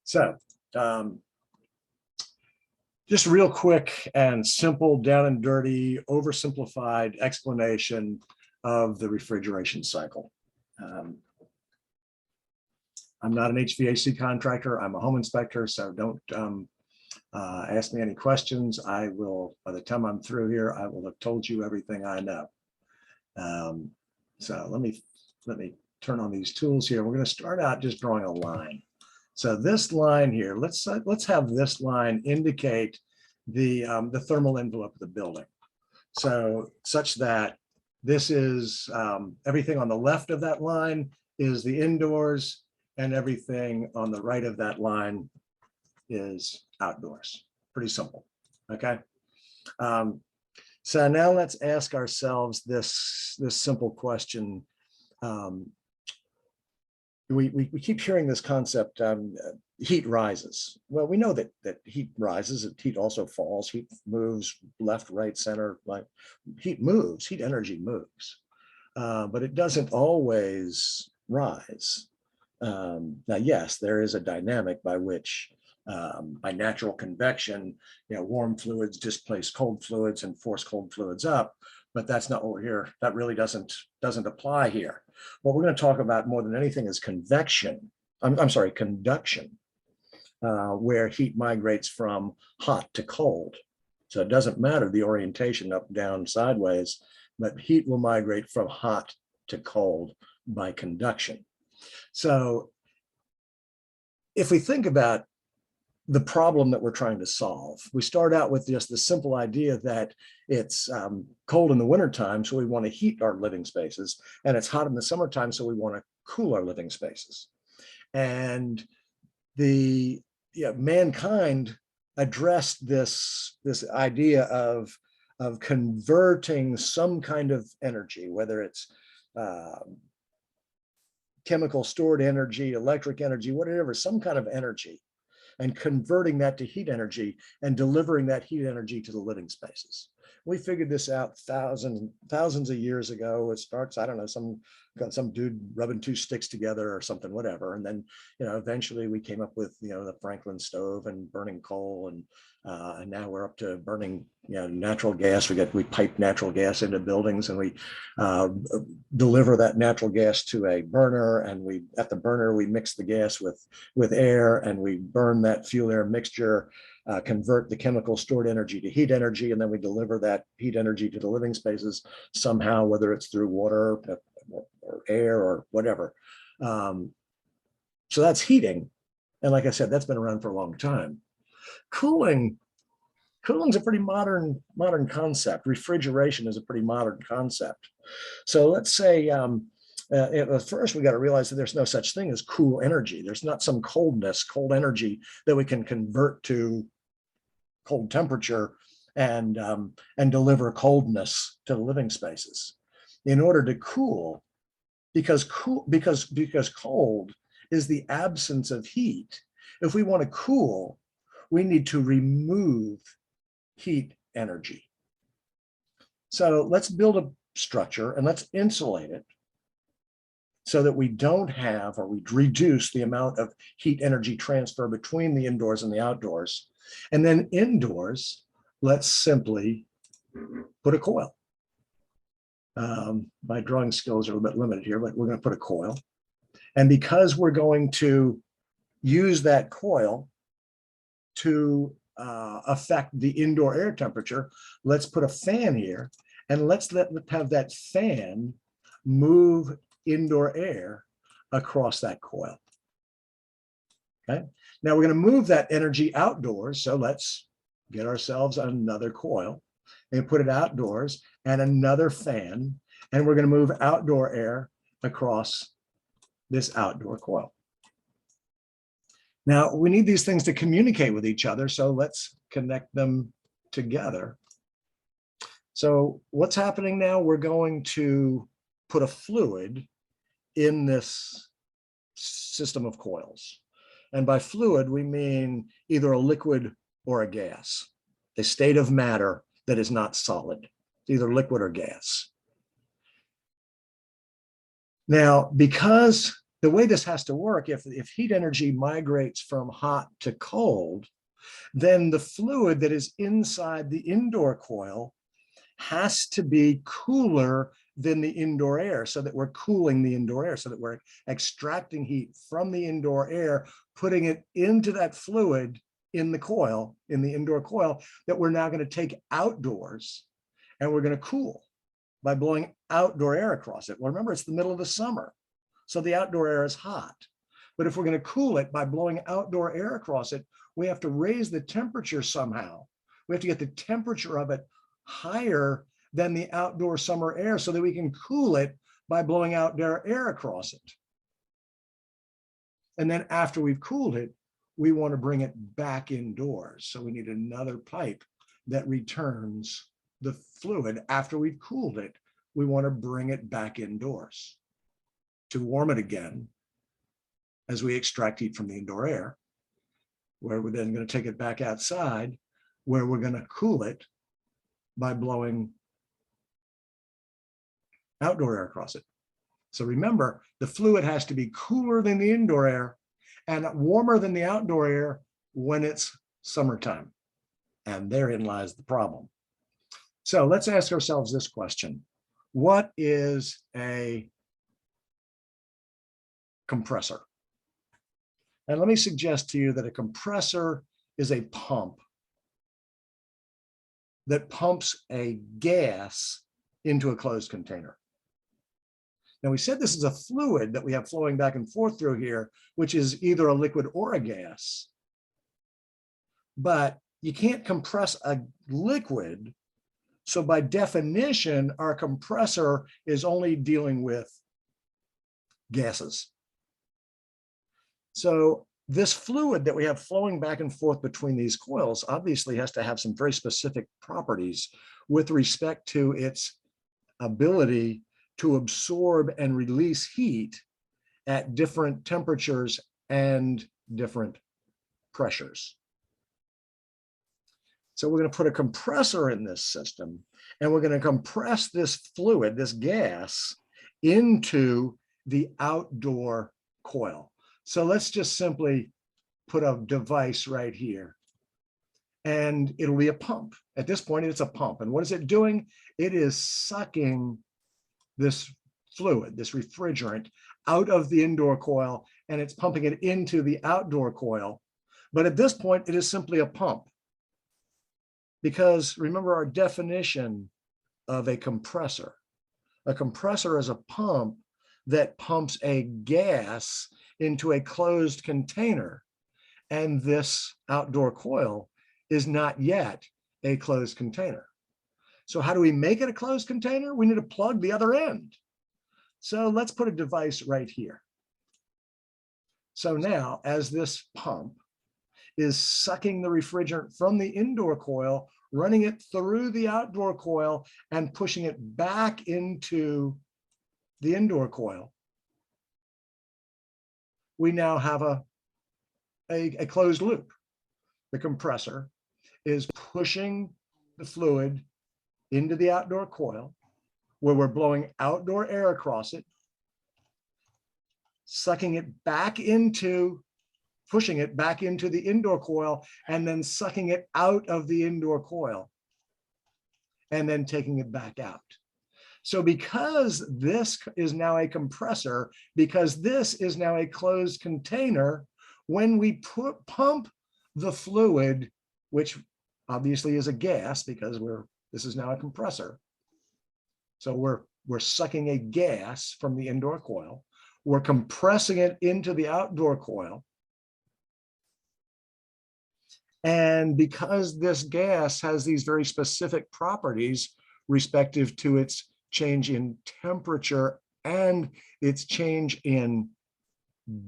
So just real quick and simple, down and dirty, oversimplified explanation of the refrigeration cycle. I'm not an HVAC contractor. I'm a home inspector, so don't ask me any questions. I will, by the time I'm through here, I will have told you everything I know. So let me turn on these tools here. We're going to start out just drawing a line. So this line here, let's have this line indicate the thermal envelope of the building. So such that this is everything on the left of that line is the indoors, and everything on the right of that line is outdoors. Pretty simple. Okay. So now let's ask ourselves this simple question. We keep hearing this concept, heat rises. Well, we know that heat rises, heat also falls, heat moves left, right, center. Like heat moves, heat energy moves, but it doesn't always rise. Now, yes, there is a dynamic by which, by natural convection, warm fluids displace cold fluids and force cold fluids up, but that's not what we're here. That really doesn't apply here. What we're going to talk about more than anything is convection. I'm sorry, conduction, where heat migrates from hot to cold. So it doesn't matter the orientation up, down, sideways, but heat will migrate from hot to cold by conduction. So if we think about the problem that we're trying to solve, we start out with just the simple idea that it's cold in the wintertime, so we want to heat our living spaces, and it's hot in the summertime, so we want to cool our living spaces. And mankind addressed this idea of converting some kind of energy, whether it's chemical stored energy, electric energy, whatever, some kind of energy, and converting that to heat energy and delivering that heat energy to the living spaces. We figured this out thousands of years ago. It starts, I don't know, some dude rubbing two sticks together or something, whatever. And then, eventually we came up with, the Franklin stove and burning coal, and now we're up to burning, natural gas. We pipe natural gas into buildings, and we deliver that natural gas to a burner, and at the burner we mix the gas with air, and we burn that fuel air mixture, convert the chemical stored energy to heat energy, and then we deliver that heat energy to the living spaces somehow, whether it's through water or air or whatever. So that's heating. And like I said, that's been around for a long time. Cooling's a pretty modern concept. Refrigeration is a pretty modern concept. So let's say, first we got to realize that there's no such thing as cool energy. There's not some cold energy that we can convert to cold temperature and deliver coldness to the living spaces. In order to cool, because cold is the absence of heat. If we want to cool, we need to remove heat energy. So let's build a structure and let's insulate it so that we don't have, or we reduce the amount of heat energy transfer between the indoors and the outdoors. And then indoors, let's simply put a coil. My drawing skills are a little bit limited here, but we're going to put a coil. And because we're going to use that coil to affect the indoor air temperature, let's put a fan here, and let's have that fan move indoor air across that coil. Okay. Now we're going to move that energy outdoors. So let's get ourselves another coil and put it outdoors and another fan. And we're going to move outdoor air across this outdoor coil. Now we need these things to communicate with each other. So let's connect them together. So what's happening now? We're going to put a fluid in this system of coils. And by fluid, we mean either a liquid or a gas, a state of matter that is not solid, either liquid or gas. Now, because the way this has to work, if heat energy migrates from hot to cold, then the fluid that is inside the indoor coil has to be cooler than the indoor air, so that we're cooling the indoor air, so that we're extracting heat from the indoor air, putting it into that fluid in the coil, in the indoor coil, that we're now going to take outdoors, and we're going to cool by blowing outdoor air across it. Well, remember, it's the middle of the summer, so the outdoor air is hot. But if we're going to cool it by blowing outdoor air across it, we have to raise the temperature somehow. We have to get the temperature of it higher than the outdoor summer air so that we can cool it by blowing outdoor air across it. And then after we've cooled it, we want to bring it back indoors. So we need another pipe that returns the fluid. After we've cooled it, we want to bring it back indoors to warm it again as we extract heat from the indoor air, where we're then going to take it back outside, where we're going to cool it by blowing outdoor air across it. So remember, the fluid has to be cooler than the indoor air and warmer than the outdoor air when it's summertime. And therein lies the problem. So let's ask ourselves this question. What is a compressor? And let me suggest to you that a compressor is a pump that pumps a gas into a closed container. Now, we said this is a fluid that we have flowing back and forth through here, which is either a liquid or a gas. But you can't compress a liquid. So by definition, our compressor is only dealing with gases. So this fluid that we have flowing back and forth between these coils obviously has to have some very specific properties with respect to its ability to absorb and release heat at different temperatures and different pressures. So we're going to put a compressor in this system, and we're going to compress this fluid, this gas, into the outdoor coil. So let's just simply put a device right here, and it'll be a pump. At this point, it's a pump. And what is it doing? It is sucking this fluid, this refrigerant, out of the indoor coil, and it's pumping it into the outdoor coil. But at this point, it is simply a pump. Because remember our definition of a compressor. A compressor is a pump that pumps a gas into a closed container. And this outdoor coil is not yet a closed container. So how do we make it a closed container? We need to plug the other end. So let's put a device right here. So now, as this pump is sucking the refrigerant from the indoor coil, running it through the outdoor coil and pushing it back into the indoor coil, we now have a closed loop. The compressor is pushing the fluid into the outdoor coil, where we're blowing outdoor air across it, sucking it back into, pushing it back into the indoor coil, and then sucking it out of the indoor coil, and then taking it back out. So because this is now a compressor, because this is now a closed container, when we pump the fluid, which obviously is a gas because this is now a compressor. So we're sucking a gas from the indoor coil. We're compressing it into the outdoor coil. And because this gas has these very specific properties respective to its change in temperature and its change in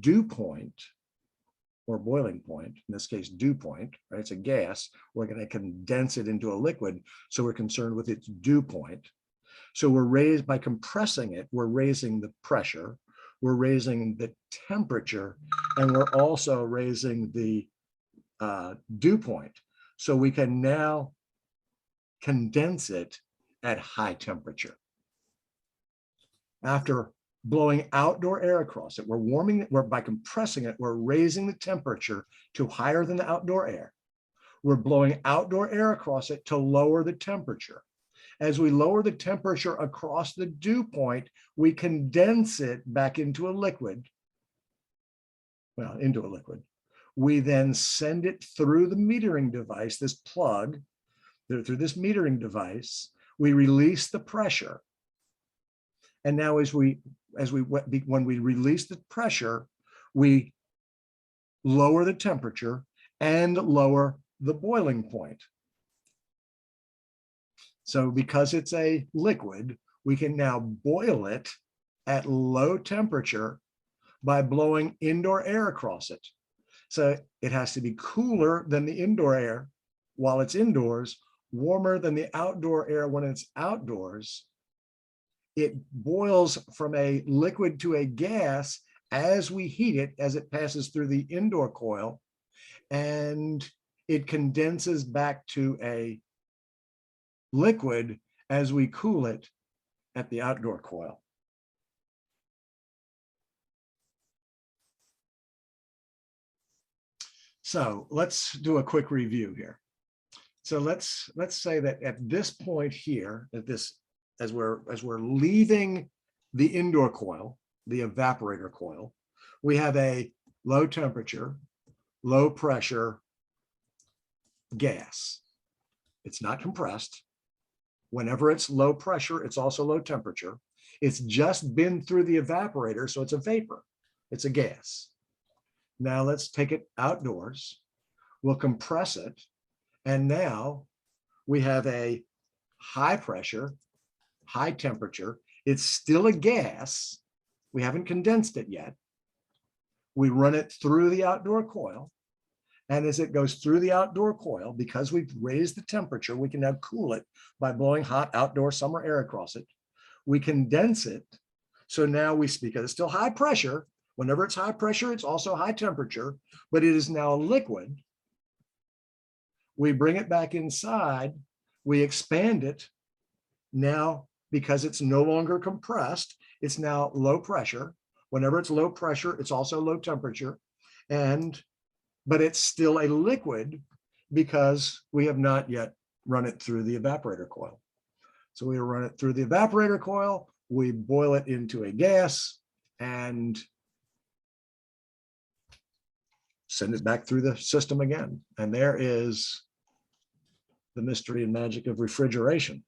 dew point, or boiling point, in this case, dew point, right? It's a gas. We're going to condense it into a liquid. So we're concerned with its dew point. So by compressing it, we're raising the pressure, we're raising the temperature, and we're also raising the dew point. So we can now condense it at high temperature. After blowing outdoor air across it. We're warming it, by compressing it, we're raising the temperature to higher than the outdoor air. We're blowing outdoor air across it to lower the temperature. As we lower the temperature across the dew point, we condense it back into a liquid. Well, into a liquid. We then send it through the metering device, this plug, through this metering device. We release the pressure. And now when we release the pressure, we lower the temperature and lower the boiling point. So because it's a liquid, we can now boil it at low temperature by blowing indoor air across it. So it has to be cooler than the indoor air while it's indoors, warmer than the outdoor air when it's outdoors. It boils from a liquid to a gas as we heat it, as it passes through the indoor coil, and it condenses back to a liquid as we cool it at the outdoor coil. So let's do a quick review here. So let's say that at this point here, as we're leaving the indoor coil, the evaporator coil, we have a low temperature, low pressure gas. It's not compressed. Whenever it's low pressure, it's also low temperature. It's just been through the evaporator, so it's a vapor. It's a gas. Now let's take it outdoors. We'll compress it. And now we have a high pressure, high temperature. It's still a gas. We haven't condensed it yet. We run it through the outdoor coil. And as it goes through the outdoor coil, because we've raised the temperature, we can now cool it by blowing hot outdoor summer air across it. We condense it. So now because it's still high pressure. Whenever it's high pressure, it's also high temperature, but it is now a liquid. We bring it back inside. We expand it. Now, because it's no longer compressed, it's now low pressure. Whenever it's low pressure, it's also low temperature. But it's still a liquid because we have not yet run it through the evaporator coil. So we run it through the evaporator coil, we boil it into a gas, and send it back through the system again. And there is the mystery and magic of refrigeration.